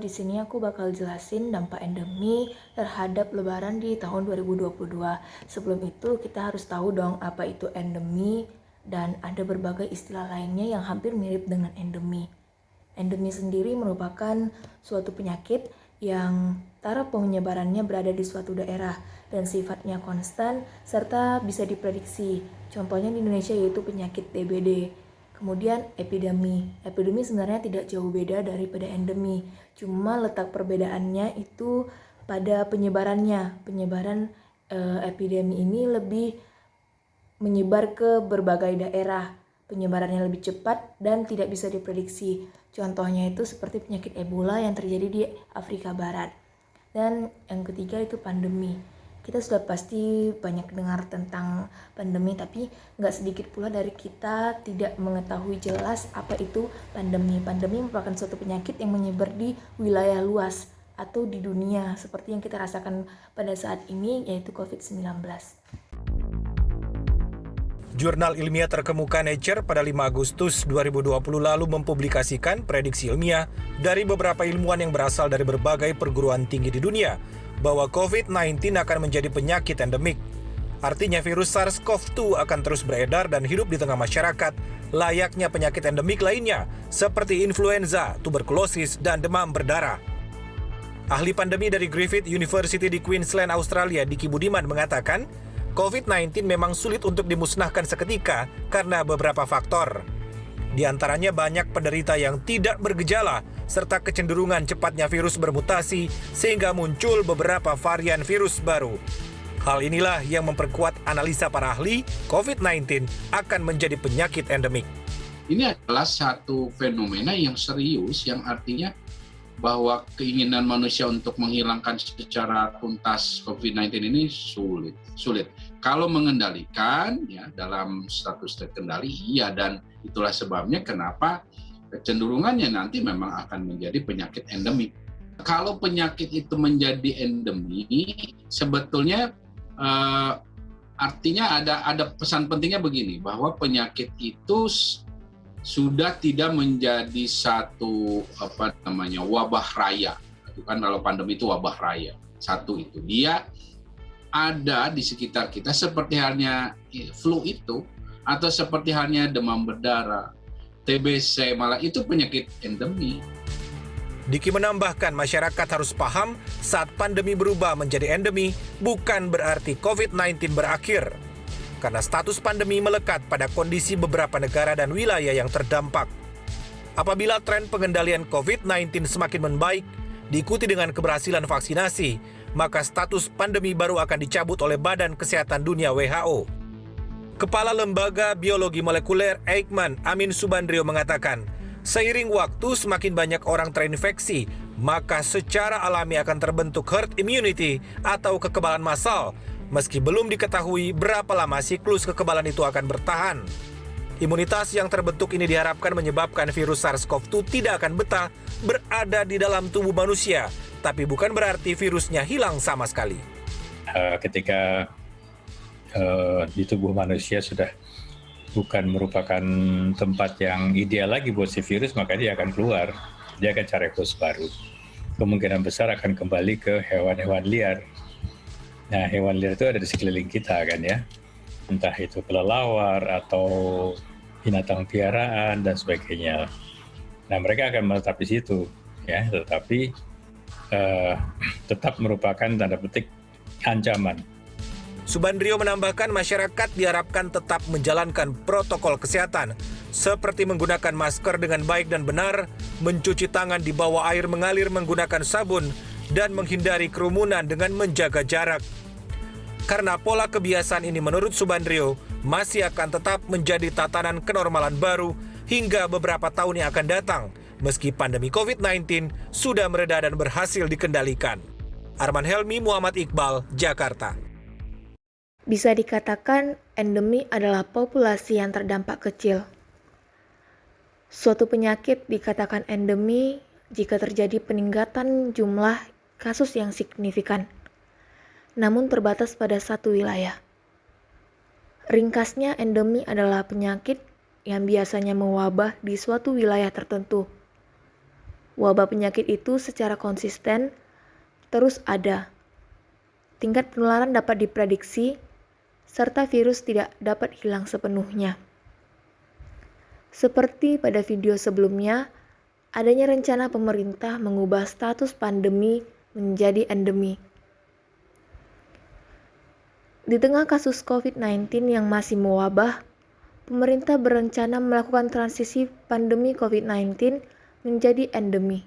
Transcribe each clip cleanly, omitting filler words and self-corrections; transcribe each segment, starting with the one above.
di sini aku bakal jelasin dampak endemi terhadap Lebaran di tahun 2022. Sebelum itu kita harus tahu dong apa itu endemi dan ada berbagai istilah lainnya yang hampir mirip dengan endemi. Endemi sendiri merupakan suatu penyakit yang taraf penyebarannya berada di suatu daerah dan sifatnya konstan serta bisa diprediksi. Contohnya di Indonesia yaitu penyakit DBD. Kemudian epidemi. Epidemi sebenarnya tidak jauh beda daripada endemi. Cuma letak perbedaannya itu pada penyebarannya. Penyebaran epidemi ini lebih menyebar ke berbagai daerah. Penyebarannya lebih cepat dan tidak bisa diprediksi. Contohnya itu seperti penyakit Ebola yang terjadi di Afrika Barat. Dan yang ketiga itu pandemi. Kita sudah pasti banyak dengar tentang pandemi, tapi nggak sedikit pula dari kita tidak mengetahui jelas apa itu pandemi. Pandemi merupakan suatu penyakit yang menyebar di wilayah luas atau di dunia, seperti yang kita rasakan pada saat ini, yaitu COVID-19. Jurnal ilmiah terkemuka Nature pada 5 Agustus 2020 lalu mempublikasikan prediksi ilmiah dari beberapa ilmuwan yang berasal dari berbagai perguruan tinggi di dunia bahwa COVID-19 akan menjadi penyakit endemik. Artinya virus SARS-CoV-2 akan terus beredar dan hidup di tengah masyarakat layaknya penyakit endemik lainnya seperti influenza, tuberkulosis, dan demam berdarah. Ahli pandemi dari Griffith University di Queensland, Australia, Diki Budiman mengatakan, COVID-19 memang sulit untuk dimusnahkan seketika karena beberapa faktor. Di antaranya banyak penderita yang tidak bergejala, serta kecenderungan cepatnya virus bermutasi sehingga muncul beberapa varian virus baru. Hal inilah yang memperkuat analisa para ahli, COVID-19 akan menjadi penyakit endemik. Ini adalah satu fenomena yang serius, yang artinya bahwa keinginan manusia untuk menghilangkan secara tuntas COVID-19 ini sulit. Kalau mengendalikan, ya dalam status terkendali, iya, dan itulah sebabnya kenapa kecenderungannya nanti memang akan menjadi penyakit endemik. Kalau penyakit itu menjadi endemik, sebetulnya artinya ada pesan pentingnya begini, bahwa penyakit itu sudah tidak menjadi satu wabah raya. Itu kan kalau pandemi itu wabah raya. Satu itu, dia ada di sekitar kita seperti halnya flu itu, atau seperti halnya demam berdarah, TBC, malah itu penyakit endemi. Diki menambahkan masyarakat harus paham saat pandemi berubah menjadi endemi bukan berarti COVID-19 berakhir. Karena status pandemi melekat pada kondisi beberapa negara dan wilayah yang terdampak. Apabila tren pengendalian COVID-19 semakin membaik, diikuti dengan keberhasilan vaksinasi, maka status pandemi baru akan dicabut oleh Badan Kesehatan Dunia WHO. Kepala Lembaga Biologi Molekuler Eijkman, Amin Subandrio mengatakan, seiring waktu semakin banyak orang terinfeksi, maka secara alami akan terbentuk herd immunity atau kekebalan massal, meski belum diketahui berapa lama siklus kekebalan itu akan bertahan. Imunitas yang terbentuk ini diharapkan menyebabkan virus SARS-CoV-2 tidak akan betah berada di dalam tubuh manusia, tapi bukan berarti virusnya hilang sama sekali. Ketika di tubuh manusia sudah bukan merupakan tempat yang ideal lagi buat si virus, maka dia akan keluar. Dia akan cari host baru. Kemungkinan besar akan kembali ke hewan-hewan liar. Nah, hewan liar itu ada di sekeliling kita kan ya. Entah itu kelelawar atau binatang piaraan dan sebagainya. Nah, mereka akan menetap di situ ya, tetapi tetap merupakan tanda petik ancaman. Subandrio menambahkan masyarakat diharapkan tetap menjalankan protokol kesehatan seperti menggunakan masker dengan baik dan benar, mencuci tangan di bawah air mengalir menggunakan sabun, dan menghindari kerumunan dengan menjaga jarak. Karena pola kebiasaan ini menurut Subandrio masih akan tetap menjadi tatanan kenormalan baru hingga beberapa tahun yang akan datang, meski pandemi COVID-19 sudah mereda dan berhasil dikendalikan. Arman Helmi, Muhammad Iqbal, Jakarta. Bisa dikatakan endemi adalah populasi yang terdampak kecil. Suatu penyakit dikatakan endemi jika terjadi peningkatan jumlah kasus yang signifikan, namun terbatas pada satu wilayah. Ringkasnya, endemi adalah penyakit yang biasanya mewabah di suatu wilayah tertentu. Wabah penyakit itu secara konsisten terus ada. Tingkat penularan dapat diprediksi, serta virus tidak dapat hilang sepenuhnya. Seperti pada video sebelumnya, adanya rencana pemerintah mengubah status pandemi menjadi endemi. Di tengah kasus COVID-19 yang masih mewabah, pemerintah berencana melakukan transisi pandemi COVID-19 menjadi endemi.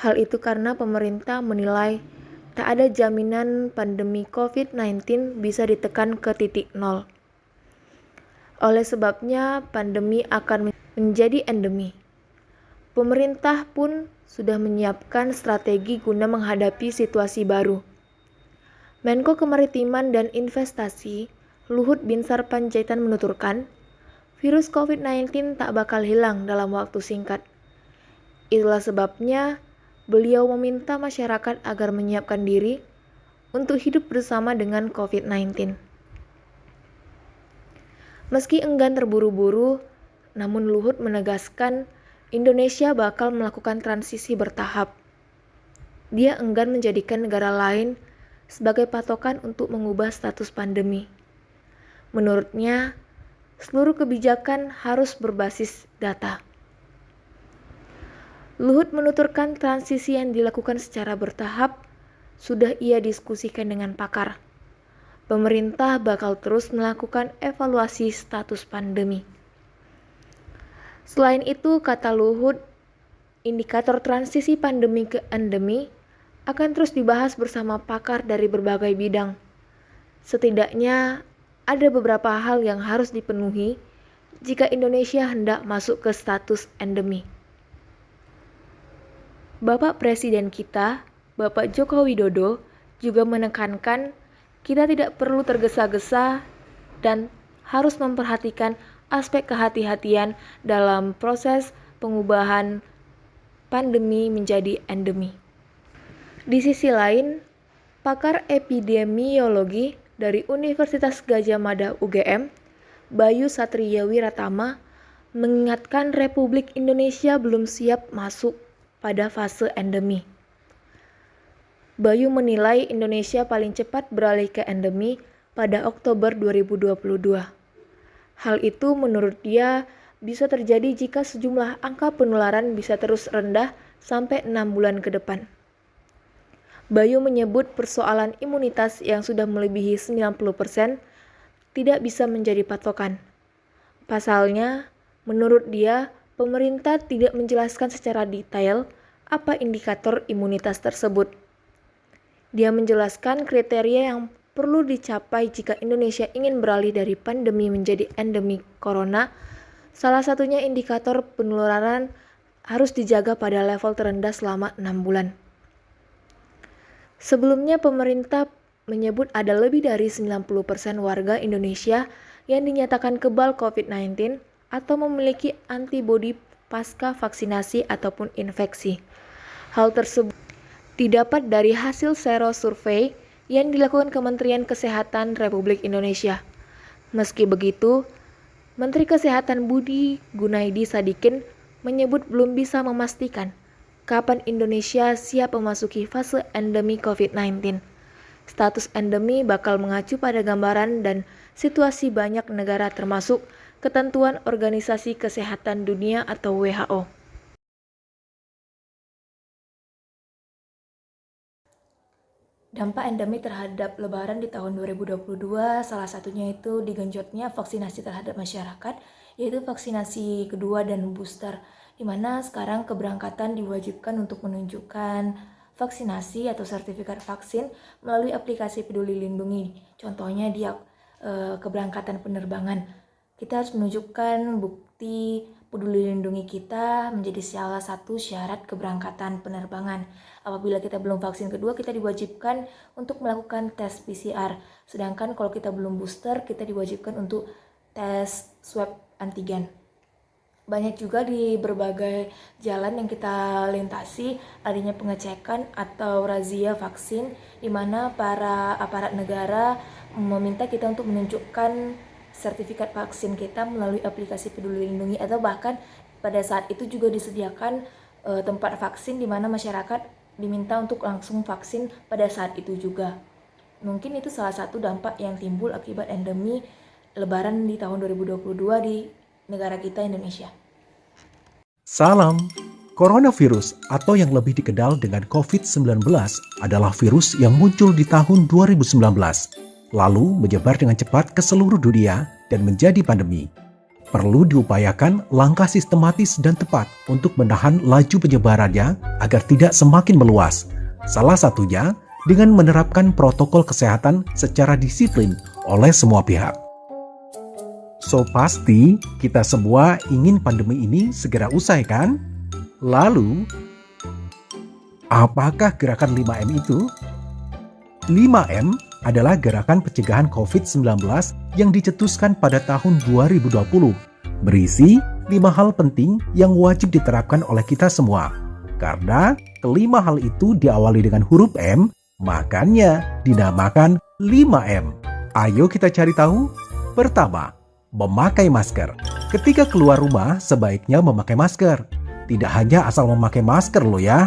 Hal itu karena pemerintah menilai tak ada jaminan pandemi COVID-19 bisa ditekan ke titik nol. Oleh sebabnya, pandemi akan menjadi endemi. Pemerintah pun sudah menyiapkan strategi guna menghadapi situasi baru. Menko Kemaritiman dan Investasi, Luhut Binsar Panjaitan menuturkan, virus COVID-19 tak bakal hilang dalam waktu singkat. Itulah sebabnya beliau meminta masyarakat agar menyiapkan diri untuk hidup bersama dengan COVID-19. Meski enggan terburu-buru, namun Luhut menegaskan Indonesia bakal melakukan transisi bertahap. Dia enggan menjadikan negara lain sebagai patokan untuk mengubah status pandemi. Menurutnya, seluruh kebijakan harus berbasis data. Luhut menuturkan transisi yang dilakukan secara bertahap sudah ia diskusikan dengan pakar. Pemerintah bakal terus melakukan evaluasi status pandemi. Selain itu, kata Luhut, indikator transisi pandemi ke endemi akan terus dibahas bersama pakar dari berbagai bidang. Setidaknya ada beberapa hal yang harus dipenuhi jika Indonesia hendak masuk ke status endemi. Bapak Presiden kita, Bapak Joko Widodo, juga menekankan kita tidak perlu tergesa-gesa dan harus memperhatikan aspek kehati-hatian dalam proses pengubahan pandemi menjadi endemi. Di sisi lain, pakar epidemiologi dari Universitas Gadjah Mada UGM, Bayu Satria Wiratama, mengingatkan Republik Indonesia belum siap masuk pada fase endemi. Bayu menilai Indonesia paling cepat beralih ke endemi pada Oktober 2022. Hal itu menurut dia bisa terjadi jika sejumlah angka penularan bisa terus rendah sampai 6 bulan ke depan. Bayu menyebut persoalan imunitas yang sudah melebihi 90% tidak bisa menjadi patokan. Pasalnya, menurut dia, pemerintah tidak menjelaskan secara detail apa indikator imunitas tersebut. Dia menjelaskan kriteria yang perlu dicapai jika Indonesia ingin beralih dari pandemi menjadi endemi corona. Salah satunya indikator penularan harus dijaga pada level terendah selama 6 bulan. Sebelumnya pemerintah menyebut ada lebih dari 90% warga Indonesia yang dinyatakan kebal COVID-19 atau memiliki antibodi pasca vaksinasi ataupun infeksi. Hal tersebut didapat dari hasil sero survei yang dilakukan Kementerian Kesehatan Republik Indonesia. Meski begitu, Menteri Kesehatan Budi Gunadi Sadikin menyebut belum bisa memastikan kapan Indonesia siap memasuki fase endemi COVID-19. Status endemi bakal mengacu pada gambaran dan situasi banyak negara termasuk ketentuan Organisasi Kesehatan Dunia atau WHO. Dampak endemi terhadap Lebaran di tahun 2022 salah satunya itu digenjotnya vaksinasi terhadap masyarakat, yaitu vaksinasi kedua dan booster, di mana sekarang keberangkatan diwajibkan untuk menunjukkan vaksinasi atau sertifikat vaksin melalui aplikasi Peduli Lindungi. Contohnya di keberangkatan penerbangan, kita harus menunjukkan bukti Peduli Lindungi kita menjadi salah satu syarat keberangkatan penerbangan. Apabila kita belum vaksin kedua, kita diwajibkan untuk melakukan tes PCR. Sedangkan kalau kita belum booster, kita diwajibkan untuk tes swab antigen. Banyak juga di berbagai jalan yang kita lintasi adanya pengecekan atau razia vaksin, di mana para aparat negara meminta kita untuk menunjukkan sertifikat vaksin kita melalui aplikasi Peduli Lindungi, atau bahkan pada saat itu juga disediakan tempat vaksin di mana masyarakat diminta untuk langsung vaksin pada saat itu juga. Mungkin itu salah satu dampak yang timbul akibat endemi Lebaran di tahun 2022 di negara kita Indonesia. Salam. Coronavirus atau yang lebih dikenal dengan COVID-19 adalah virus yang muncul di tahun 2019, lalu menyebar dengan cepat ke seluruh dunia dan menjadi pandemi. Perlu diupayakan langkah sistematis dan tepat untuk menahan laju penyebarannya agar tidak semakin meluas. Salah satunya dengan menerapkan protokol kesehatan secara disiplin oleh semua pihak. So pasti kita semua ingin pandemi ini segera usai kan? Lalu, apakah gerakan 5M itu? 5M adalah gerakan pencegahan COVID-19 yang dicetuskan pada tahun 2020. Berisi 5 hal penting yang wajib diterapkan oleh kita semua. Karena kelima hal itu diawali dengan huruf M, makanya dinamakan 5M. Ayo kita cari tahu. Pertama, memakai masker. Ketika keluar rumah, sebaiknya memakai masker. Tidak hanya asal memakai masker loh ya.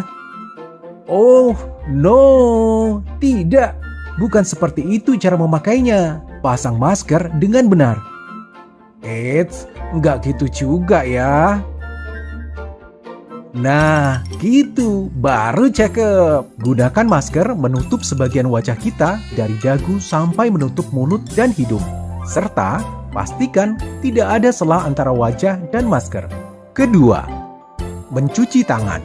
Oh, no. Tidak. Bukan seperti itu cara memakainya. Pasang masker dengan benar. Eits, nggak gitu juga ya. Nah, gitu. Baru cakep. Gunakan masker menutup sebagian wajah kita dari dagu sampai menutup mulut dan hidung. Serta pastikan tidak ada sela antara wajah dan masker. Kedua, mencuci tangan.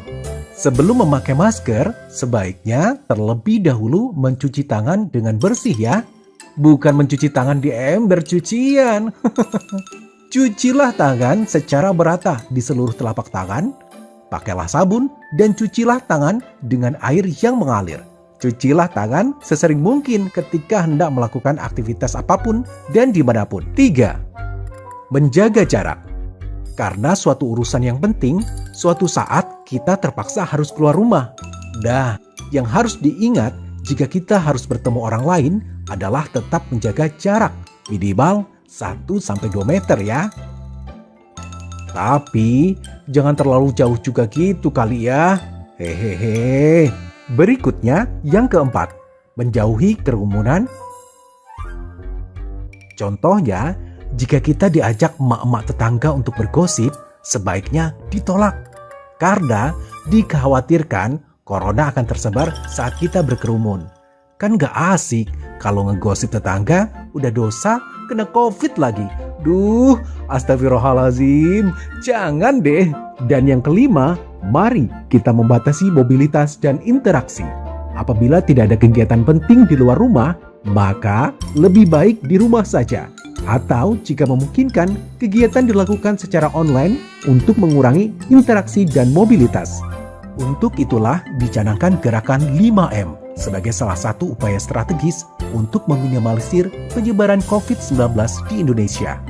Sebelum memakai masker, sebaiknya terlebih dahulu mencuci tangan dengan bersih ya. Bukan mencuci tangan di ember cucian. Cucilah tangan secara merata di seluruh telapak tangan. Pakailah sabun dan cucilah tangan dengan air yang mengalir. Cucilah tangan sesering mungkin ketika hendak melakukan aktivitas apapun dan dimanapun. 3. Menjaga jarak. Karena suatu urusan yang penting, suatu saat kita terpaksa harus keluar rumah. Nah, yang harus diingat jika kita harus bertemu orang lain adalah tetap menjaga jarak minimal 1-2 meter ya. Tapi jangan terlalu jauh juga gitu kali ya. Hehehe. Berikutnya yang keempat, menjauhi kerumunan. Contohnya, jika kita diajak emak-emak tetangga untuk bergosip, sebaiknya ditolak. Karena dikhawatirkan corona akan tersebar saat kita berkerumun. Kan gak asik kalau ngegosip tetangga udah dosa kena COVID lagi. Duh, astagfirullahaladzim, jangan deh. Dan yang kelima, mari kita membatasi mobilitas dan interaksi. Apabila tidak ada kegiatan penting di luar rumah, maka lebih baik di rumah saja. Atau jika memungkinkan, kegiatan dilakukan secara online untuk mengurangi interaksi dan mobilitas. Untuk itulah dicanangkan gerakan 5M sebagai salah satu upaya strategis untuk meminimalisir penyebaran COVID-19 di Indonesia.